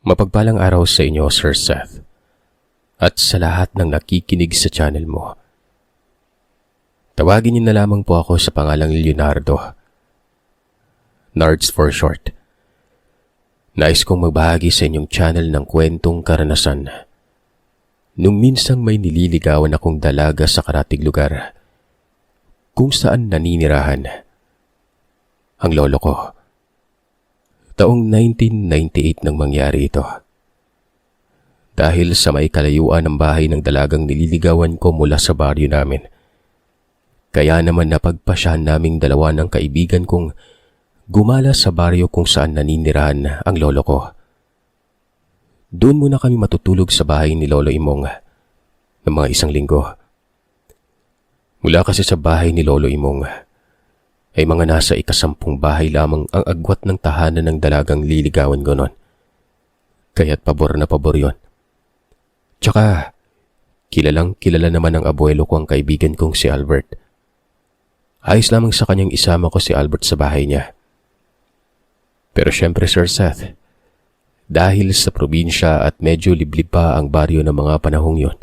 Mapagpalang araw sa inyo, Sir Seth, at sa lahat ng nakikinig sa channel mo. Tawagin niyo na lamang po ako sa pangalang Leonardo. Nards for short. Nais kong magbahagi sa inyong channel ng kwentong karanasan. Nung minsang may nililigawan akong dalaga sa karatig lugar, kung saan naninirahan ang lolo ko. Taong 1998 nang mangyari ito. Dahil sa may kalayuan ng bahay ng dalagang nililigawan ko mula sa baryo namin. Kaya naman napagpasyahan naming dalawa ng kaibigan kong gumala sa baryo kung saan naninirahan ang lolo ko. Doon muna kami matutulog sa bahay ni Lolo Imong ng mga 1 linggo. Mula kasi sa bahay ni Lolo Imong ay mga nasa 10 bahay lamang ang agwat ng tahanan ng dalagang liligawan ko noon. Kaya't pabor na pabor yun. Tsaka, kilalang kilala naman ng abuelo ko ang kaibigan kong si Albert. Ayos lamang sa kanyang isama ko si Albert sa bahay niya. Pero syempre, Sir Seth, dahil sa probinsya at medyo liblib pa ang baryo ng mga panahong yon,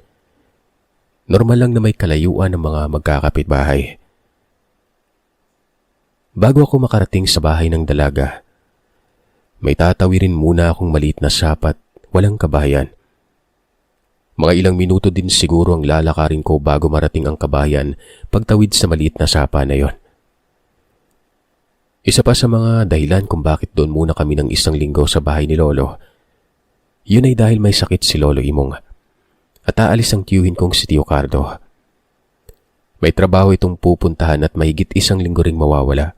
normal lang na may kalayuan ng mga magkakapitbahay. Bago ako makarating sa bahay ng dalaga, may tatawirin muna akong maliit na sapat, walang kabayan. Mga ilang minuto din siguro ang lalakarin ko bago marating ang kabayan pagtawid sa maliit na sapa na yon. Isa pa sa mga dahilan kung bakit doon muna kami ng 1 linggo sa bahay ni Lolo, yun ay dahil may sakit si Lolo Imong at aalis ang tiyuhin kong si Tio Cardo. May trabaho itong pupuntahan at mahigit 1 linggo ring mawawala.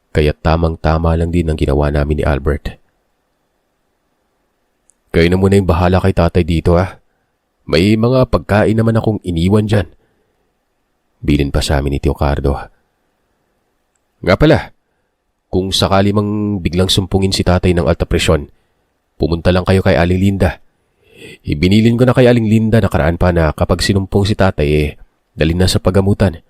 Kaya tamang-tama lang din ang ginawa namin ni Albert. Kayo na muna yung bahala kay tatay dito ha. May mga pagkain naman akong iniwan dyan. Bilin pa sa amin ni Tio Cardo. Nga pala, kung sakali mang biglang sumpungin si tatay ng alta presyon, pumunta lang kayo kay Aling Linda. Ibinilin ko na kay Aling Linda nakaraan pa na kapag sinumpong si tatay dalhin na sa pagamutan.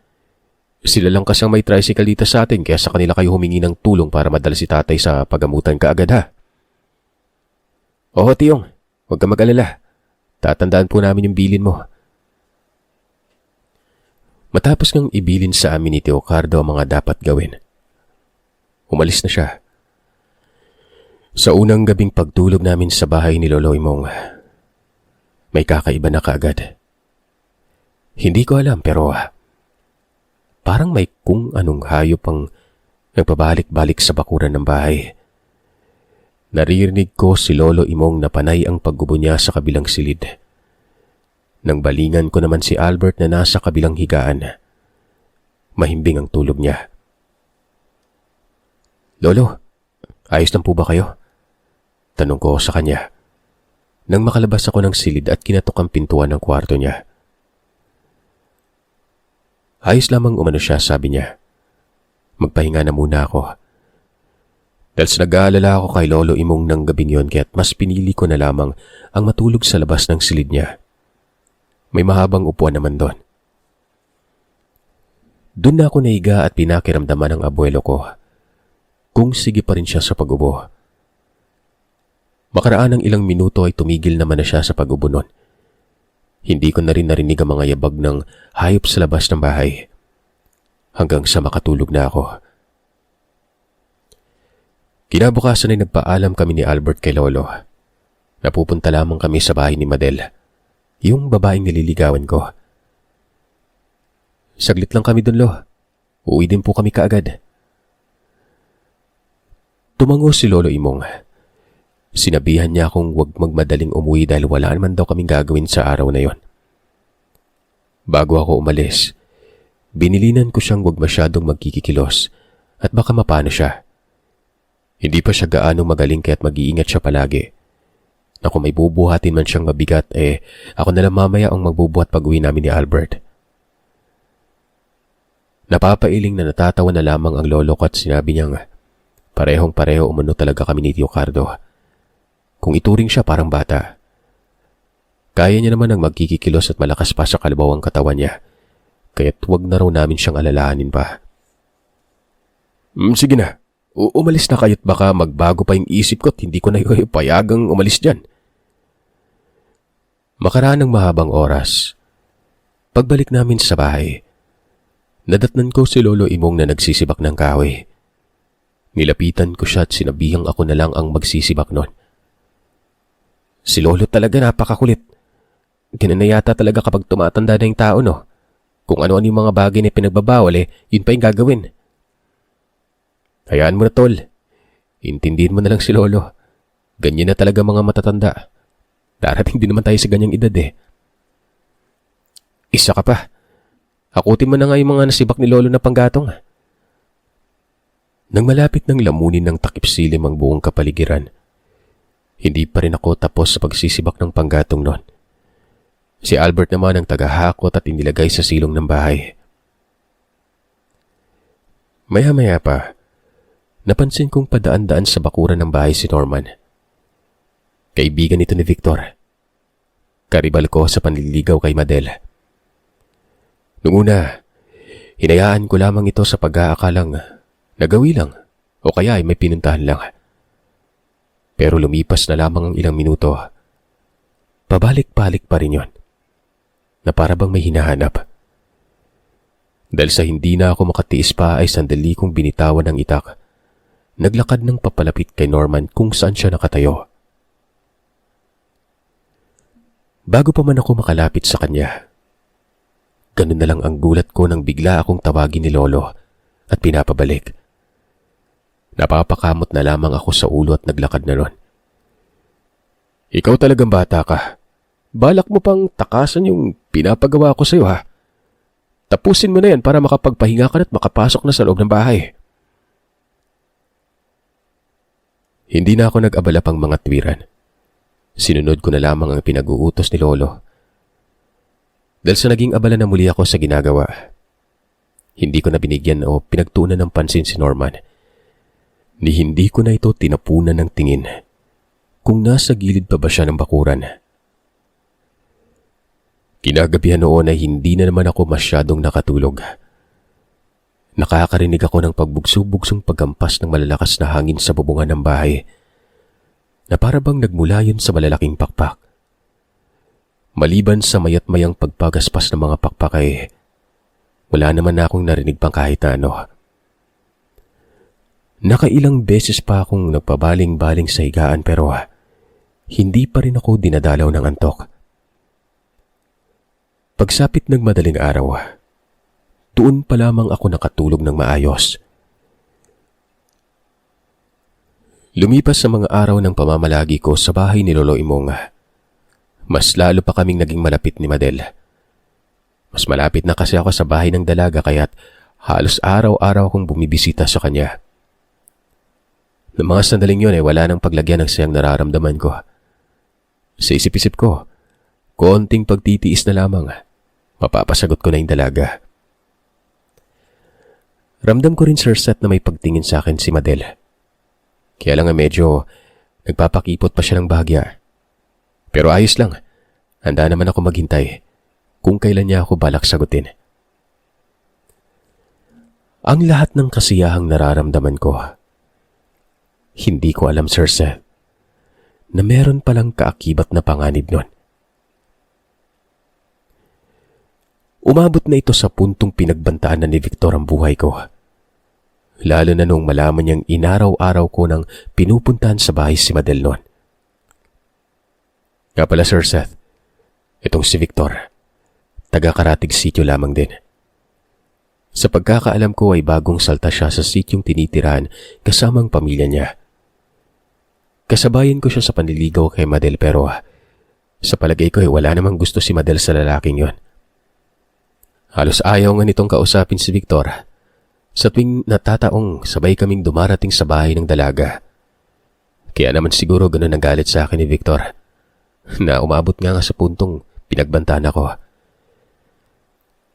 Sila lang kasang may tricycle dito sa atin kaya sa kanila kayo humingi ng tulong para madala si tatay sa pagamutan kaagad ha. Oo Tiyong, huwag ka mag-alala. Tatandaan po namin yung bilin mo. Matapos ngang ibilin sa amin ni Tio Cardo ang mga dapat gawin, umalis na siya. Sa unang gabing pagtulog namin sa bahay ni Lolo Imong, may kakaiba na kaagad. Hindi ko alam pero parang may kung anong hayop ang nagpabalik-balik sa bakuran ng bahay. Naririnig ko si Lolo Imong na panay ang paggubo niya sa kabilang silid. Nang balingan ko naman si Albert na nasa kabilang higaan. Mahimbing ang tulog niya. Lolo, ayos lang po ba kayo? Tanong ko sa kanya. Nang makalabas ako ng silid at kinatok ang pintuan ng kwarto niya. Ayos lamang umano siya, sabi niya. Magpahinga na muna ako. Dahil sa nag-aalala ako kay Lolo Imong ng gabing yon kaya't mas pinili ko na lamang ang matulog sa labas ng silid niya. May mahabang upuan naman doon. Doon na ako naiga at pinakiramdaman ng abuelo ko kung sige pa rin siya sa pag-ubo. Makaraan ng ilang minuto ay tumigil naman na siya sa pag-ubo nun. Hindi ko na rin narinig ang mga yabag ng hayop sa labas ng bahay hanggang sa makatulog na ako. Kinabukasan ay nagpaalam kami ni Albert kay Lolo. Napupunta lamang kami sa bahay ni Madel, yung babaeng nililigawan ko. Saglit lang kami dun, Lo. Uuwi din po kami kaagad. Tumango si Lolo Imong. Sinabihan niya akong huwag magmadaling umuwi dahil wala naman daw kaming gagawin sa araw na yon. Bago ako umalis, binilinan ko siyang huwag masyadong magkikikilos at baka mapano siya. Hindi pa siya gaano magaling kaya't mag-iingat siya palagi. Na kung may bubuhatin man siyang mabigat, ako na lang mamaya ang magbubuhat pag-uwi namin ni Albert. Napapailing na natatawa na lamang ang lolo ko at sinabi niyang parehong-pareho umano talaga kami ni Tio Cardo. Kung ituring siya parang bata. Kaya niya naman ang magkikikilos at malakas pa sa kalabaw ang katawan niya. Kaya't huwag na raw namin siyang alalahanin pa. Sige na. Umalis na kayo't baka magbago pa yung isip ko at hindi ko na payagang umalis dyan. Makaraan ng mahabang oras, pagbalik namin sa bahay, nadatnan ko si Lolo Imong na nagsisibak ng kahoy. Nilapitan ko siya at sinabihang ako na lang ang magsisibak nun. Si Lolo talaga napakakulit. Ganun na yata talaga kapag tumatanda na yung tao, no? Kung ano-ano yung mga bagay na pinagbabawal yun pa yung gagawin. Hayaan mo na, tol. Intindihin mo na lang si Lolo. Ganyan na talaga mga matatanda. Darating din naman tayo sa ganyang edad Isa ka pa. Hakutin mo na nga yung mga nasibak ni Lolo na panggatong. Nang malapit ng lamunin ng takip silim ang buong kapaligiran, hindi pa rin ako tapos sa pagsisibak ng panggatong nun. Si Albert naman ang tagahakot at inilagay sa silong ng bahay. Maya-maya pa, napansin kong padaan-daan sa bakuran ng bahay si Norman. Kaibigan ito ni Victor. Karibal ko sa panliligaw kay Madel. Noong una, hinayaan ko lamang ito sa pag-aakalang nagawi lang o kaya ay may pinuntahan lang. Pero lumipas na lamang ang ilang minuto. Pabalik-balik pa rin yon, na para bang may hinahanap. Dahil sa hindi na ako makatiis pa ay sandali kong binitawan ng itak. Naglakad ng papalapit kay Norman kung saan siya nakatayo. Bago pa man ako makalapit sa kanya, ganun na lang ang gulat ko nang bigla akong tawagin ni Lolo at pinapabalik. Napapakamot na lamang ako sa ulo at naglakad na ron. Ikaw talagang bata ka. Balak mo pang takasan yung pinapagawa ko sa'yo, ha? Tapusin mo na yan para makapagpahinga ka at makapasok na sa loob ng bahay. Hindi na ako nag-abala pang mga tuwiran. Sinunod ko na lamang ang pinag-uutos ni Lolo. Dahil sa naging abala na muli ako sa ginagawa, hindi ko na binigyan o pinagtuunan ng pansin si Norman. Ni hindi ko na ito tinapunan ng tingin kung nasa gilid pa ba siya ng bakuran. Kinagabihan noon ay hindi na naman ako masyadong nakatulog. Nakakarinig ako ng pagbugso-bugsong pagkampas ng malalakas na hangin sa bubungan ng bahay na para bang nagmula yun sa malalaking pakpak. Maliban sa mayat-mayang pagpagaspas ng mga pakpak ay wala naman na akong narinig pang kahit ano. Nakailang beses pa akong nagpabaling-baling sa higaan pero hindi pa rin ako dinadalaw ng antok. Pagsapit ng madaling araw, doon pa lamang ako nakatulog ng maayos. Lumipas sa mga araw ng pamamalagi ko sa bahay ni Lolo Imong, mas lalo pa kaming naging malapit ni Madel. Mas malapit na kasi ako sa bahay ng dalaga kaya't halos araw-araw akong bumibisita sa kanya. Noong mga sandaling yun wala nang paglagyan ng sayang nararamdaman ko. Sa isip-isip ko, konting pagtitiis na lamang, mapapasagot ko na yung dalaga. Ramdam ko rin, Sir Seth, na may pagtingin sa akin si Madel. Kaya lang medyo nagpapakipot pa siya ng bahagya. Pero ayos lang, handa naman ako maghintay kung kailan niya ako balak sagutin. Ang lahat ng kasiyahang nararamdaman ko, hindi ko alam, Sir Seth, na meron palang kaakibat na panganib nun. Umabot na ito sa puntong pinagbantaan na ni Victor ang buhay ko. Lalo na nung malaman niyang inaraw-araw ko nang pinupuntahan sa bahay si Madel noon. Nga pala, Sir Seth, itong si Victor, taga-Karatig sitio lamang din. Sa pagkakaalam ko ay bagong salta siya sa sityong tinitirahan kasamang pamilya niya. Kasabayan ko siya sa panliligaw kay Madel pero sa palagay ko ay wala namang gusto si Madel sa lalaking yon. Halos ayaw nga nitong kausapin si Victor sa tuwing natataong sabay kaming dumarating sa bahay ng dalaga. Kaya naman siguro ganun ang galit sa akin ni Victor na umabot nga sa puntong pinagbantaan ako.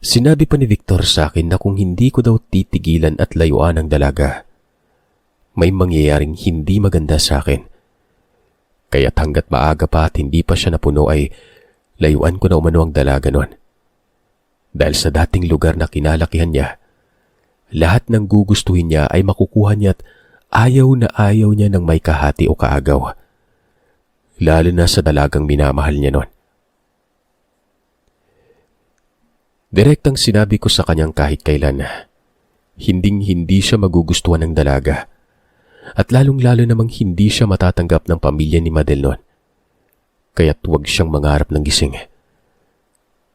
Sinabi pa ni Victor sa akin na kung hindi ko daw titigilan at layuan ang dalaga, may mangyayaring hindi maganda sa akin. Kaya't hanggat maaga pa at hindi pa siya napuno ay layuan ko na umano ang dalaga nun. Dahil sa dating lugar na kinalakihan niya, lahat ng gugustuhin niya ay makukuha niya at ayaw na ayaw niya ng may kahati o kaagaw. Lalo na sa dalagang minamahal niya noon. Direktang sinabi ko sa kanyang kahit kailan, hinding-hindi siya magugustuhan ng dalaga. At lalong-lalo namang hindi siya matatanggap ng pamilya ni Madel noon. Kaya't huwag siyang mangarap ng gising.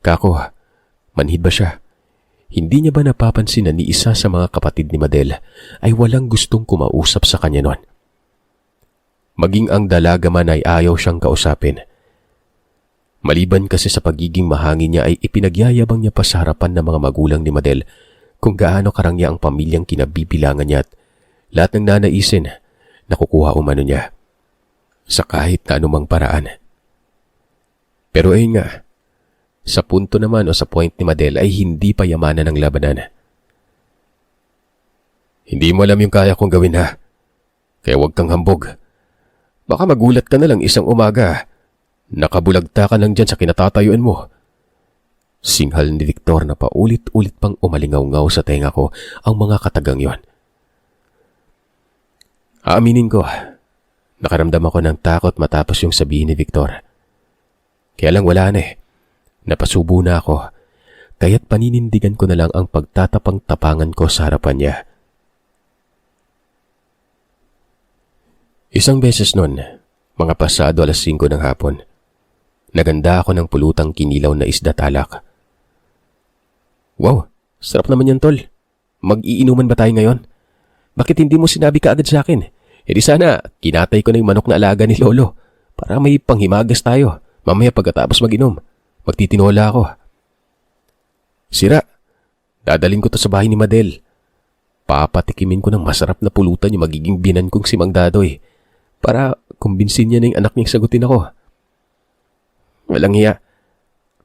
Kako, manhid ba siya? Hindi niya ba napapansin na ni isa sa mga kapatid ni Madel ay walang gustong kumausap sa kanya noon? Maging ang dalaga man ay ayaw siyang kausapin. Maliban kasi sa pagiging mahangin niya ay ipinagyayabang niya pa sa harapan ng mga magulang ni Madel kung gaano karangya ang pamilyang kinabibilangan niya at lahat ng nanaisin nakukuha umano niya sa kahit na anumang paraan. Pero ayun nga, sa punto naman o sa point ni Madel ay hindi pa yamanan ng labanan. Hindi mo alam yung kaya kong gawin ha, kaya huwag kang hambog. Baka magulat ka na lang isang umaga. Nakabulagta ka lang dyan sa kinatatayuan mo. Singhal ni Victor na paulit-ulit pang umalingaw-ngaw sa tenga ko ang mga katagang yon. Aaminin ko, nakaramdam ako ng takot matapos yung sabihin ni Victor. Kaya lang wala na eh. Napasubo na ako, kaya't paninindigan ko na lang ang pagtatapang-tapangan ko sa harapan niya. Isang beses nun, mga pasado 5:00 ng hapon, naganda ako ng pulutang kinilaw na isda talak. Wow, sarap naman yan tol. Mag-iinuman ba tayo ngayon? Bakit hindi mo sinabi ka agad sa akin? E di sana, kinatay ko na yung manok na alaga ni Lolo para may panghimagas tayo. Mamaya pagkatapos mag-inom, magtitinola ako. Sira, dadaling ko to sa bahay ni Madel. Papatikimin ko ng masarap na pulutan yung magiging binan kong si Mang Dadoy para kumbinsin niya na yung anak niyang sagutin ako. Walang hiya.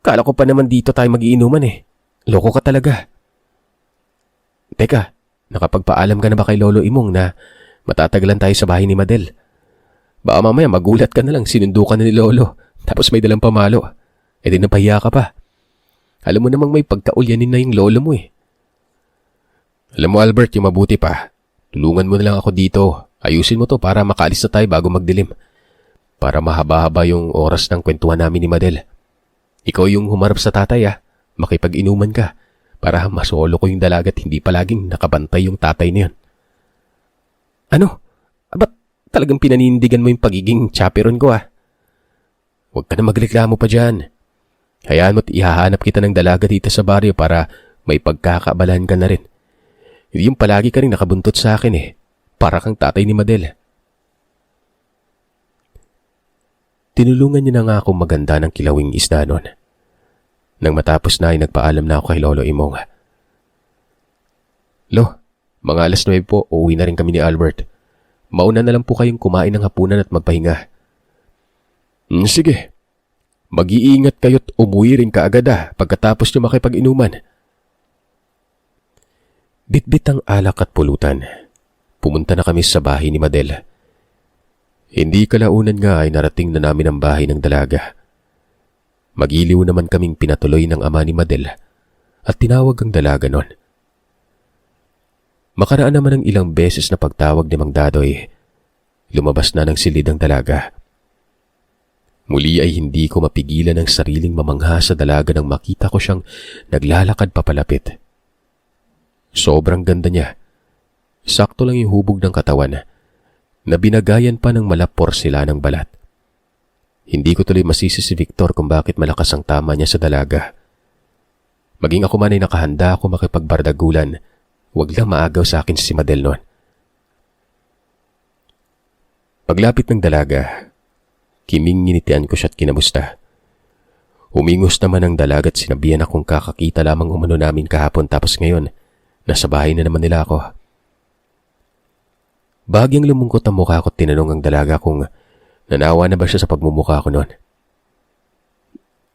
Kala ko pa naman dito tayo mag-iinuman eh. Loko ka talaga. Teka, nakapagpaalam ka na ba kay Lolo Imong na matatagalan tayo sa bahay ni Madel? Baka mamaya magulat ka na lang sinundo ka na ni Lolo tapos may dalang pamalo. E di napahiya ka pa. Alam mo namang may pagkaulyanin na yung lolo mo eh. Alam mo Albert, yung mabuti pa. Tulungan mo na lang ako dito. Ayusin mo to para makaalis na tayo bago magdilim. Para mahaba-haba yung oras ng kwentuhan namin ni Madel. Ikaw yung humarap sa tatay makipag-inuman ka para masolo ko yung dalaga at hindi palaging nakabantay yung tatay na yun. Ano? Ba't talagang pinanindigan mo yung pagiging chaperon ko Huwag ka na magreklamo pa dyan. Hayaan mo't ihahanap kita ng dalaga dito sa baryo para may pagkakaabalahan ka na rin. Hindi yung palagi ka rin nakabuntot sa akin para kang tatay ni Madel. Tinulungan niya na nga akong maganda ng kilawing isda noon. Nang matapos na ay nagpaalam na ako kay Lolo Imong. Lo, mga 9:00 po, uuwi na rin kami ni Albert. Mauna na lang po kayong kumain ng hapunan at magpahinga. Sige. Mag-iingat kayo't umuwi rin kaagad pagkatapos nyo makipag-inuman. Bitbit ang alak at pulutan. Pumunta na kami sa bahay ni Madel. Hindi kalaunan nga ay narating na namin ang bahay ng dalaga. Magiliw naman kaming pinatuloy ng ama ni Madel at tinawag ang dalaga noon. Makaraan naman ng ilang beses na pagtawag ni Mang Dadoy, lumabas na ng silid ang dalaga. Muli ay hindi ko mapigilan ang sariling mamangha sa dalaga nang makita ko siyang naglalakad papalapit. Sobrang ganda niya. Sakto lang yung hubog ng katawan na binagayan pa ng porselanang balat. Hindi ko tuloy masisi si Victor kung bakit malakas ang tama niya sa dalaga. Maging ako man ay nakahanda ako makipagbardagulan, huwag lang maagaw sa akin si Madel noon. Paglapit ng dalaga, kiming-nginitian ko siya at kinamusta. Umingos naman ang dalaga at sinabihan akong kakakita lamang umano namin kahapon tapos ngayon, nasa bahay na naman nila ako. Bagyang lumungkot ang mukha ko at tinanong ang dalaga kung nanawa na ba siya sa pagmumukha ko noon.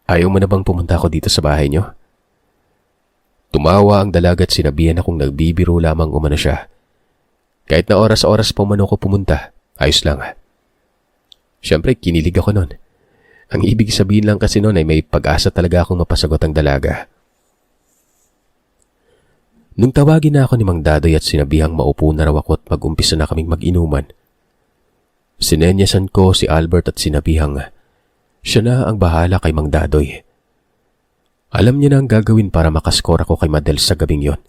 Ayaw mo na bang pumunta ako dito sa bahay niyo? Tumawa ang dalaga at sinabihan akong nagbibiro lamang umano siya. Kahit na oras-oras pa umano ko pumunta, ayos lang. Siyempre, kinilig ako noon. Ang ibig sabihin lang kasi noon ay may pag-asa talaga akong mapasagot ang dalaga. Nung tawagin na ako ni Mang Dadoy at sinabihang maupo na raw ako at mag-umpisa na kaming mag-inuman, sinenyasan ko si Albert at sinabihang siya na ang bahala kay Mang Dadoy. Alam niya na ang gagawin para makaskor ako kay Madel sa gabing yon.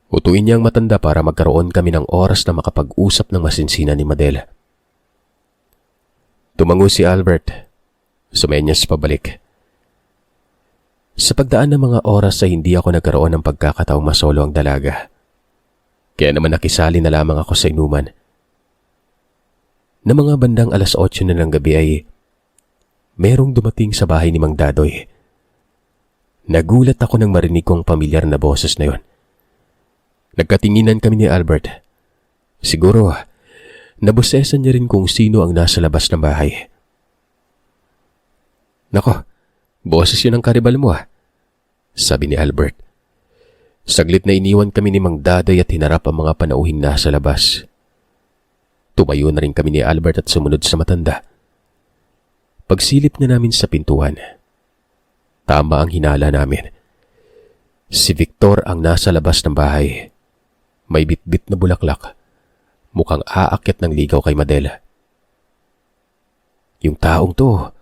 Utuin niya ang matanda para magkaroon kami ng oras na makapag-usap ng masinsinan ni Madel. Tumango si Albert. Sumenyas pabalik. Sa pagdaan ng mga oras ay hindi ako nagkaroon ng pagkakataong masolo ang dalaga. Kaya naman nakisali na lamang ako sa inuman. Na mga bandang 8:00 na ng gabi ay merong dumating sa bahay ni Mang Dadoy. Nagulat ako nang marinig kong pamilyar na boses na yon. Nagkatinginan kami ni Albert. Siguro, nabosesan niya rin kung sino ang nasa labas ng bahay. Nako, boses yun ang karibal mo sabi ni Albert. Saglit na iniwan kami ni Mang Dadoy at hinarap ang mga panauhing nasa labas. Tumayo na rin kami ni Albert at sumunod sa matanda. Pagsilip na namin sa pintuan, tama ang hinala namin. Si Victor ang nasa labas ng bahay. May bitbit na bulaklak. Mukhang aakyat ng ligaw kay Madel. Yung taong to,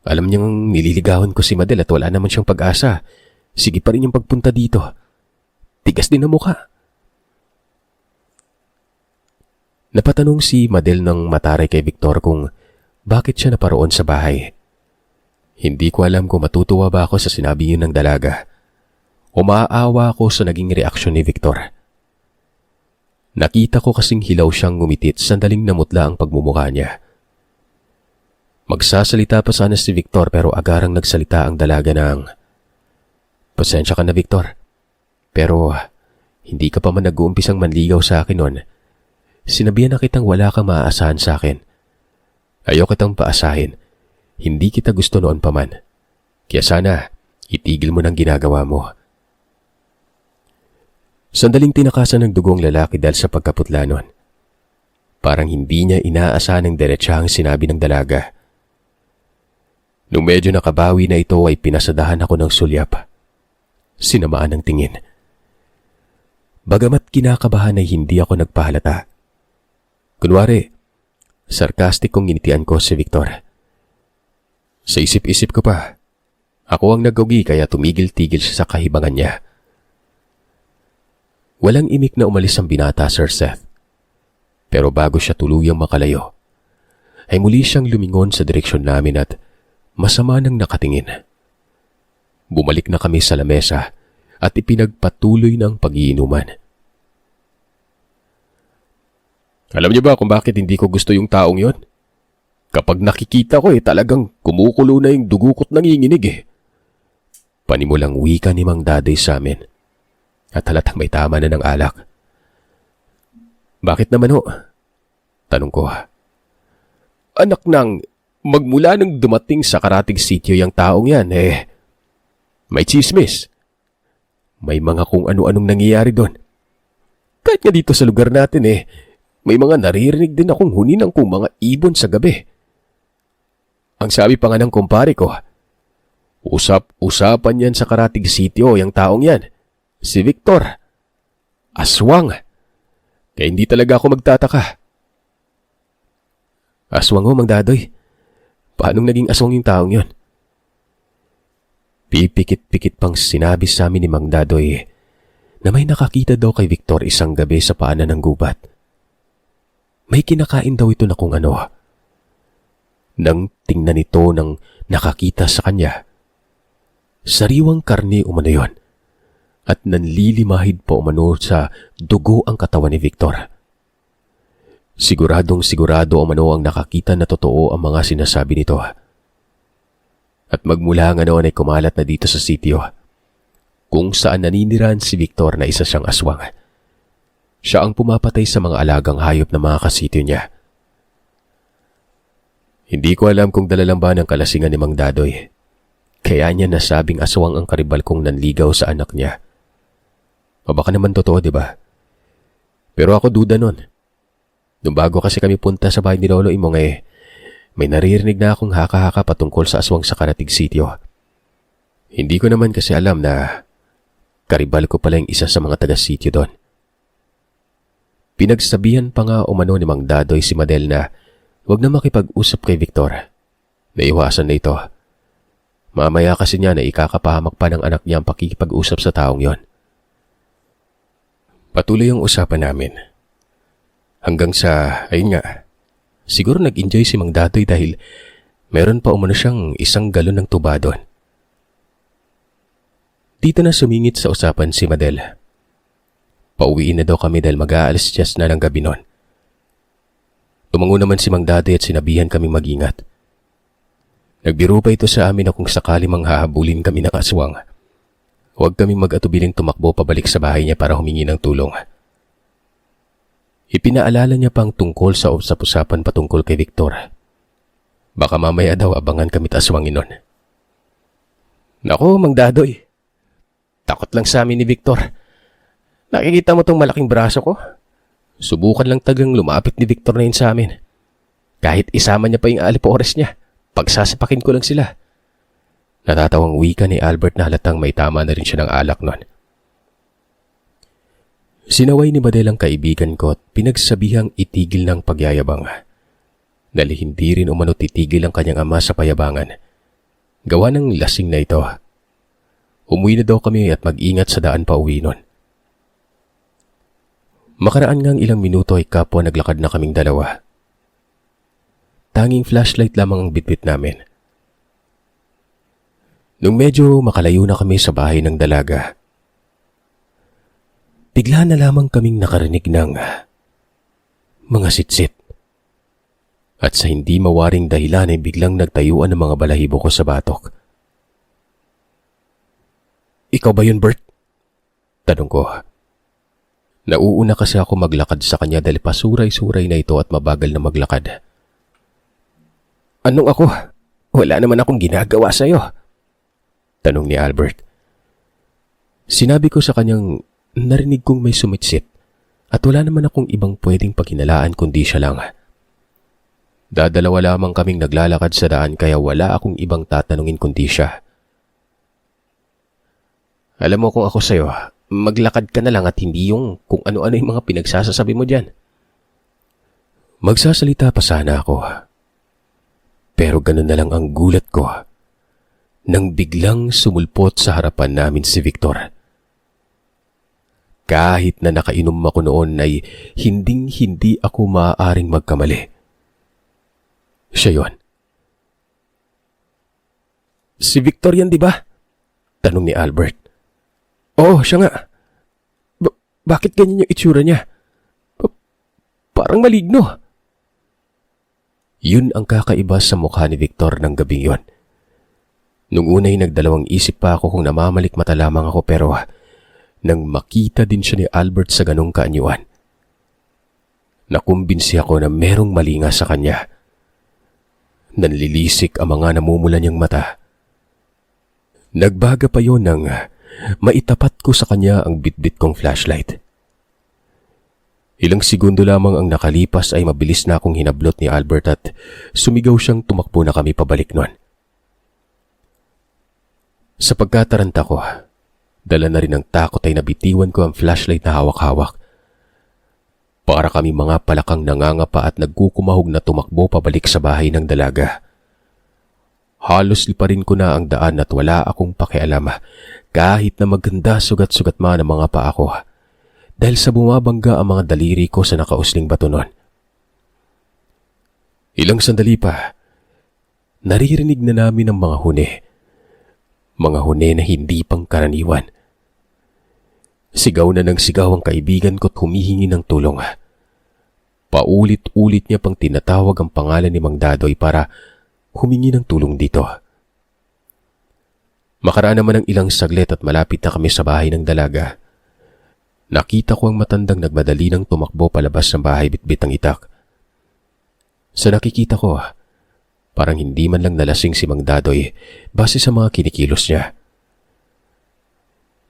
alam niyang nililigawan ko si Madel at wala naman siyang pag-asa. Sige pa rin yung pagpunta dito. Tigas din ang mukha. Napatanong si Madel ng mataray kay Victor kung bakit siya naparoon sa bahay. Hindi ko alam kung matutuwa ba ako sa sinabi yun ng dalaga o maaawa ako sa naging reaksyon ni Victor. Nakita ko kasing hilaw siyang ngumitit, sandaling namutla ang pagmumukha niya. Magsasalita pa sana si Victor pero agarang nagsalita ang dalaga ng, "Pasensya ka na, Victor. Pero hindi ka pa man nag-uumpisang manligaw sa akin noon. Sinabihan na kitang wala kang maaasahan sa akin. Ayaw kitang paasahin. Hindi kita gusto noon pa man. Kaya sana, itigil mo ng ginagawa mo." Sandaling tinakasan ng dugong lalaki dahil sa pagkaputla nun. Parang hindi niya inaasahan ng diretsahang sinabi ng dalaga. Nung medyo nakabawi na ito ay pinasadahan ako ng sulyap. Sinamaan ng tingin. Bagamat kinakabahan ay hindi ako nagpahalata. Kunwari, sarkastik kong ginitian ko si Victor. Sa isip-isip ko pa, ako ang nag-ugi kaya tumigil-tigil siya sa kahibangan niya. Walang imik na umalis ang binata, Sir Seth. Pero bago siya tuluyang makalayo, ay muli siyang lumingon sa direksyon namin at masama nang nakatingin. Bumalik na kami sa lamesa at ipinagpatuloy ng pag-iinuman. Alam niyo ba kung bakit hindi ko gusto yung taong yon? Kapag nakikita ko talagang kumukulo na yung dugo ko't nanginginig Panimulang wika ni Mang Dadoy sa amin. At halatang may tama na ng alak. Bakit naman Tanong ko. Anak nang, magmula nang dumating sa Karatig Sitio yung taong yan may chismis. May mga kung ano-anong nangyayari doon. Kahit nga dito sa lugar natin may mga naririnig din akong huninang kung mga ibon sa gabi. Ang sabi pa nga ng kumpare ko, usap-usapan yan sa Karatig Sitio yung taong yan. Si Victor. Aswang. Kaya hindi talaga ako magtataka. Aswang Mang Dadoy. Paanong naging aswang yung taong yon? Pipikit-pikit pang sinabi sa amin ni Mang Dadoy na may nakakita daw kay Victor isang gabi sa paanan ng gubat. May kinakain daw ito na kung ano. Nang tingnan ito ng nakakita sa kanya, sariwang karne umano yon. At nanlilimahid pa umano sa dugo ang katawan ni Victor. Siguradong sigurado umano ang nakakita na totoo ang mga sinasabi nito. At magmula nga noon ay kumalat na dito sa sitio, kung saan naninirahan si Victor na isa siyang aswang. Siya ang pumapatay sa mga alagang hayop na mga kasitio niya. Hindi ko alam kung dala lang ba ng kalasingan ni Mang Dadoy. Kaya niya nasabing aswang ang karibal kong nanligaw sa anak niya. O baka naman totoo, di ba? Pero ako duda nun. Nung bago kasi kami punta sa bahay ni Lolo Imong may naririnig na akong haka-haka patungkol sa aswang sa Karatig Sitio. Hindi ko naman kasi alam na Karibal ko pala yung isa sa mga taga-sityo doon. Pinagsabihan pa nga umano ni Mang Dadoy si Madel na huwag na makipag-usap kay Victor. Naiwasan na ito. Mamaya kasi niya na ikakapahamak pa ng anak niya ang pakikipag-usap sa taong yon. Patuloy ang usapan namin. Hanggang sa, ayun nga, siguro nag-enjoy si Mang Dadoy dahil meron pa umano siyang 1 galon ng tuba doon. Dito na sumingit sa usapan si Madel. Pauwiin na daw kami dahil mag-aalas 10 na ng gabi noon. Tumango naman si Mang Dadoy at sinabihan kaming mag-ingat. Nagbiro pa ito sa amin na kung sakali mang hahabulin kami ng aswang, huwag kaming mag-atubiling tumakbo pabalik sa bahay niya para humingi ng tulong. Ipinaalala niya pang tungkol sa usap-usapan patungkol kay Victor. Baka mamaya daw abangan kami't aswangin nun. Naku, Mang Dadoy. Takot lang sa amin ni Victor. Nakikita mo tong malaking braso ko? Subukan lang tagang lumapit ni Victor na yun sa amin. Kahit isama niya pa yung alipores niya, pagsasapakin ko lang sila. Natatawang wika ni Albert na halatang may tama na rin siya ng alak nun. Sinaway ni Madel ang kaibigan ko at pinagsabihang itigil ng pagyayabang. Dahil hindi rin umano titigil ang kanyang ama sa payabangan. Gawa ng lasing na ito. Umuwi na daw kami at mag-ingat sa daan pa uwi nun. Makaraan ngang ilang minuto ay kapwa naglakad na kaming dalawa. Tanging flashlight lamang ang bitbit namin. Nung medyo makalayo na kami sa bahay ng dalaga, bigla na lamang kaming nakarinig ng mga sitsit. At sa hindi mawaring dahilan ay biglang nagtayuan ng mga balahibo ko sa batok. Ikaw ba yun, Bert? Tanong ko. Nauuna kasi ako maglakad sa kanya dahil pasuray-suray na ito at mabagal na maglakad. Anong ako? Wala naman akong ginagawa sa'yo. Tanong ni Albert. Sinabi ko sa kanyang narinig kong may sumitsit at wala naman akong ibang pwedeng paghinalaan kundi siya lang. Dadalawa lamang kaming naglalakad sa daan kaya wala akong ibang tatanungin kundi siya. Alam mo kung ako sa'yo, maglakad ka na lang at hindi yung kung ano-ano yung mga pinagsasasabi mo dyan. Magsasalita pa sana ako. Pero ganun na lang ang gulat ko nang biglang sumulpot sa harapan namin si Victor. Kahit na nakainom ako noon ay hinding-hindi ako maaaring magkamali. Siya yon. Si Victor yan, di ba? Tanong ni Albert. Oo, siya nga. Bakit ganyan yung itsura niya? Parang maligno. Yun ang kakaiba sa mukha ni Victor ng gabing yon. Nung una'y nagdalawang isip pa ako kung namamalikmata lamang ako pero nang makita din siya ni Albert sa ganong kaanyuan, nakumbinsi ako na merong mali nga sa kanya. Nanlilisik ang mga namumula niyang mata. Nagbaga pa yon nang maitapat ko sa kanya ang bitbit kong flashlight. Ilang segundo lamang ang nakalipas ay mabilis na akong hinablot ni Albert at sumigaw siyang tumakbo na kami pabalik nun. Sa pagkataranta ko, dala na rin ng takot ay nabitiwan ko ang flashlight na hawak-hawak. Para kami mga palakang nangangapa at nagkukumahog na tumakbo pabalik sa bahay ng dalaga. Halos liparin ko na ang daan at wala akong pakialam kahit na maganda sugat-sugat man ang mga paa ko dahil sa bumabangga ang mga daliri ko sa nakausling bato nun. Ilang sandali pa, naririnig na namin ang mga huni. Mga huni na hindi pang karaniwan. Sigaw na ng sigaw ang kaibigan ko't humihingi ng tulong. Paulit-ulit niya pang tinatawag ang pangalan ni Mang Dadoy para humingi ng tulong dito. Makaraan naman ng ilang saglit at malapit na kami sa bahay ng dalaga. Nakita ko ang matandang nagmadali ng tumakbo palabas ng bahay bitbit ng itak. Sa nakikita ko, parang hindi man lang nalasing si Mang Dadoy base sa mga kinikilos niya.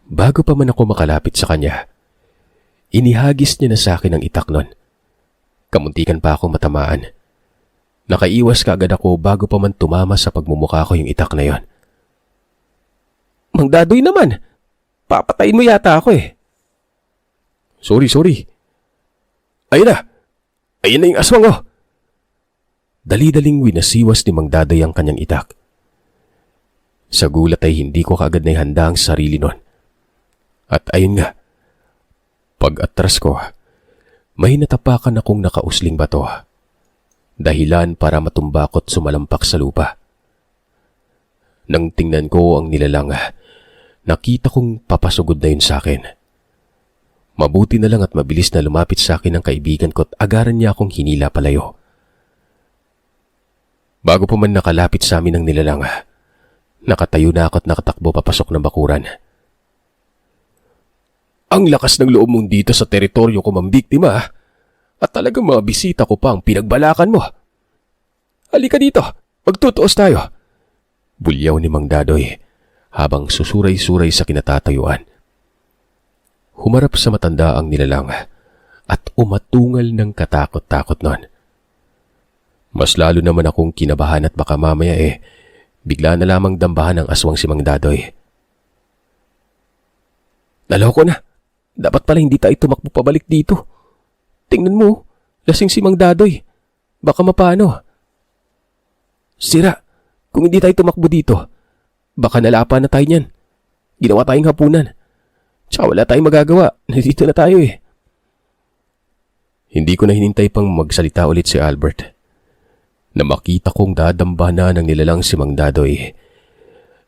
Bago pa man ako makalapit sa kanya, inihagis niya na sa akin ang itak nun. Kamuntikan pa akong matamaan. Nakaiwas kaagad ako bago pa man tumama sa pagmumukha ko yung itak na yon. Mang Dadoy naman! Papatayin mo yata ako eh. Sorry. Ayun na! Ayun na yung aswang oh! Dali-daling winasiwas ni Mang Dadoy ang kanyang itak. Sa gulat ay hindi ko kaagad na ihanda ang sarili nun. At ayun nga, pag-atras ko, may natapakan akong nakausling bato. Dahilan para matumbakot sumalampak sa lupa. Nang tingnan ko ang nilalang, nakita kong papasugod na yun sa akin. Mabuti na lang at mabilis na lumapit sa akin ang kaibigan ko at agaran niya akong hinila palayo. Bago pa man nakalapit sa amin ang nilalang, nakatayo na ako at nakatakbo papasok ng bakuran. Ang lakas ng loob mong dito sa teritoryo ko, mambiktima, at talagang mga bisita ko pa ang pinagbalakan mo. Halika dito, magtutuos tayo. Bulyaw ni Mang Dadoy habang susuray-suray sa kinatatayuan. Humarap sa matanda ang nilalang at umatungal ng katakot-takot nun. Mas lalo naman akong kinabahan at baka mamaya bigla na lamang dambahan ng aswang si Mang Dadoy. Naloko na. Dapat pala hindi tayo tumakbo pabalik dito. Tingnan mo, lasing si Mang Dadoy. Baka mapano. Sira, kung hindi tayo tumakbo dito, baka nalapa na tayo niyan. Ginawa tayong hapunan. Tsaka wala tayong magagawa. Nandito na tayo eh. Hindi ko na hinintay pang magsalita ulit si Albert. Na makita kong dadamba na ng nilalang si Mang Dadoy,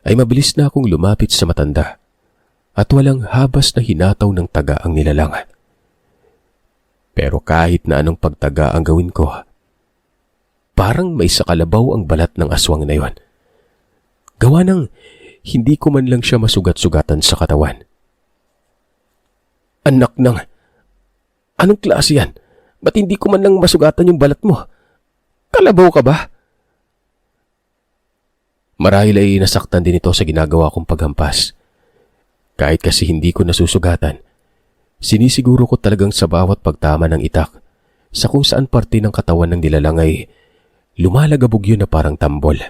ay mabilis na akong lumapit sa matanda at walang habas na hinataw ng taga ang nilalang. Pero kahit na anong pagtaga ang gawin ko, parang may sakalabaw ang balat ng aswang na yon. Gawa ng hindi ko man lang siya masugat-sugatan sa katawan. Anak ng... Anong klase yan? Ba't hindi ko man lang masugatan yung balat mo? Kalabaw ka ba? Marahil ay nasaktan din ito sa ginagawa kong paghampas. Kahit kasi hindi ko nasusugatan, sinisiguro ko talagang sa bawat pagtama ng itak, sa kung saan parte ng katawan ng nilalang ay lumalagabog yun na parang tambol.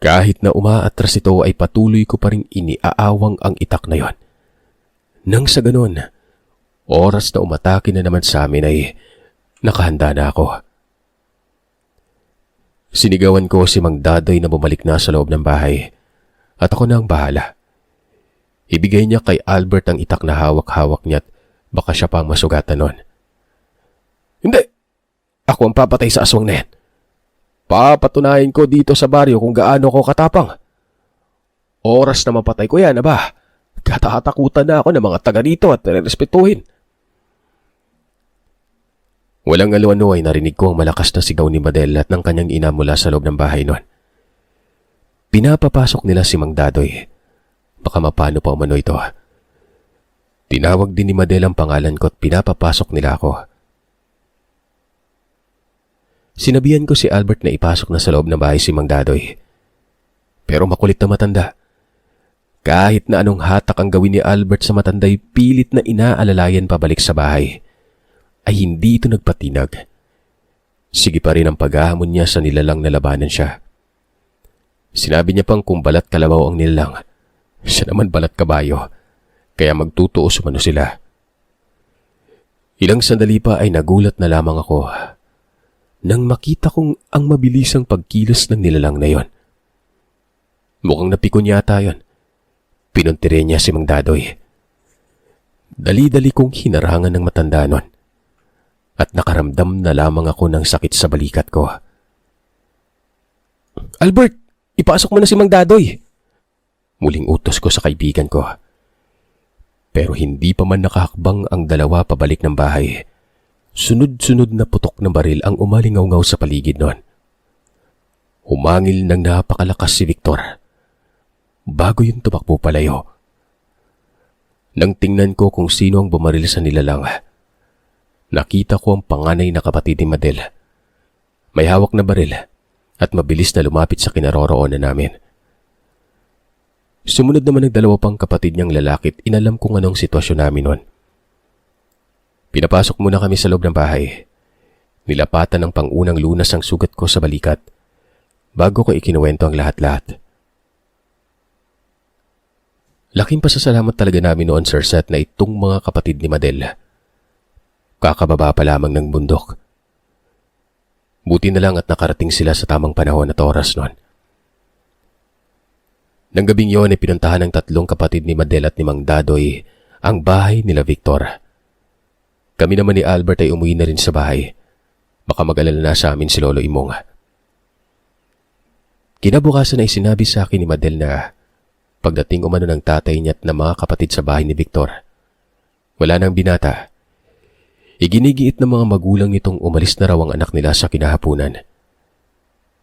Kahit na umaatras ito ay patuloy ko pa rin iniaawang ang itak na yon. Nang sa ganun, oras na umatake na naman sa amin ay nakahanda na ako. Sinigawan ko si Mang Dadoy na bumalik na sa loob ng bahay at ako na ang bahala. Ibigay niya kay Albert ang itak na hawak-hawak niya at baka siya pang masugatan nun. Hindi! Ako ang papatay sa aswang na yan. Papatunayan ko dito sa baryo kung gaano ko katapang. Oras na mapatay ko yan, aba. Katatakutan na ako ng mga taga dito at respetuhin. Walang aluano ay narinig ko ang malakas na sigaw ni Madel at ng kanyang ina mula sa loob ng bahay nun. Pinapapasok nila si Mang Dadoy. Baka mapano pa umano ito. Tinawag din ni Madel ang pangalan ko at pinapapasok nila ako. Sinabihan ko si Albert na ipasok na sa loob ng bahay si Mang Dadoy. Pero makulit na matanda. Kahit na anong hatak ang gawin ni Albert sa matanda'y pilit na inaalalayan pabalik sa bahay, ay hindi ito nagpatinag. Sige pa rin ang paghahamon niya sa nilalang na labanan siya. Sinabi niya pang kung balat kalabaw ang nilalang, siya naman balat kabayo, kaya magtutuos umano sila. Ilang sandali pa ay nagulat na lamang ako nang makita kong ang mabilisang pagkilos ng nilalang na yon. Mukhang napikon yata yon. Pinuntire niya si Mang Dadoy. Dali-dali kong hinarangan ng matanda nun at nakaramdam na lamang ako ng sakit sa balikat ko. Albert, ipasok mo na si Mang Dadoy. Muling utos ko sa kaibigan ko. Pero hindi pa man nakahakbang ang dalawa pabalik ng bahay. Sunod-sunod na putok ng baril ang umalingaw-ngaw sa paligid nun. Humangil ng napakalakas si Victor. Bago yung tumakbo palayo. Nang tingnan ko kung sino ang bumaril sa nilalang, nakita ko ang panganay na kapatid ni Madel. May hawak na baril at mabilis na lumapit sa kinaroroonan namin. Sumunod naman ang dalawa pang kapatid niyang lalaki at inalam kung anong sitwasyon namin noon. Pinapasok muna kami sa loob ng bahay. Nilapatan ng pangunang lunas ang sugat ko sa balikat bago ko ikinuwento ang lahat-lahat. Laking pasasalamat talaga namin noon, Sir Seth, na itong mga kapatid ni Madel. Kakababa pa lamang ng bundok. Buti na lang at nakarating sila sa tamang panahon at oras noon. Nang gabing yon ay pinuntahan ng tatlong kapatid ni Madel at ni Mang Dadoy ang bahay nila Victor. Kami naman ni Albert ay umuwi na rin sa bahay. Baka mag-alala na sa amin si Lolo Imong. Kinabukasan ay sinabi sa akin ni Madel na pagdating umano ng tatay niya at ng mga kapatid sa bahay ni Victor, wala nang binata. Iginigiit ng mga magulang nitong umalis na raw ang anak nila sa kinahapunan.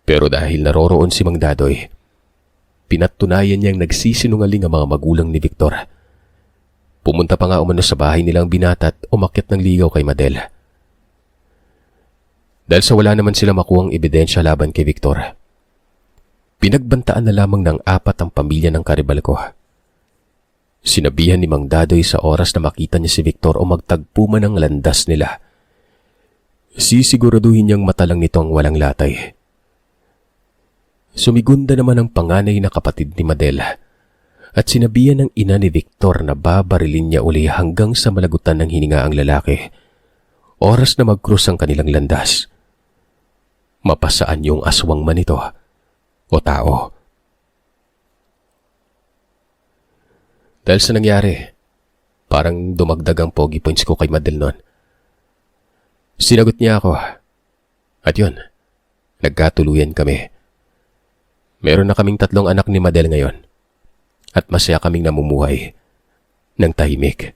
Pero dahil naroroon si Mang Dadoy, pinatunayan niyang nagsisinungaling ang mga magulang ni Victor. Pumunta pa nga umano sa bahay nilang binata at umakyat ng ligaw kay Madel. Dahil sa wala naman sila makuhang ebidensya laban kay Victor, pinagbantaan na lamang ng 4 ang pamilya ng karibal ko. Sinabihan ni Mang Dadoy sa oras na makita niya si Victor o magtagpo man ang landas nila, sisiguraduhin niyang matalang nito ang walang latay. Sumigunda naman ang panganay na kapatid ni Madel at sinabihan ng ina ni Victor na babarilin niya uli hanggang sa malagutan ng hininga ang lalaki, oras na mag-cross ang kanilang landas. Mapasaan yung aswang man ito o tao. Dahil sa nangyari, parang dumagdag ang pogi points ko kay Madel noon. Sinagot niya ako at yun, nagkatuluyan kami. Meron na kaming 3 anak ni Madel ngayon at masaya kaming namumuhay ng tahimik.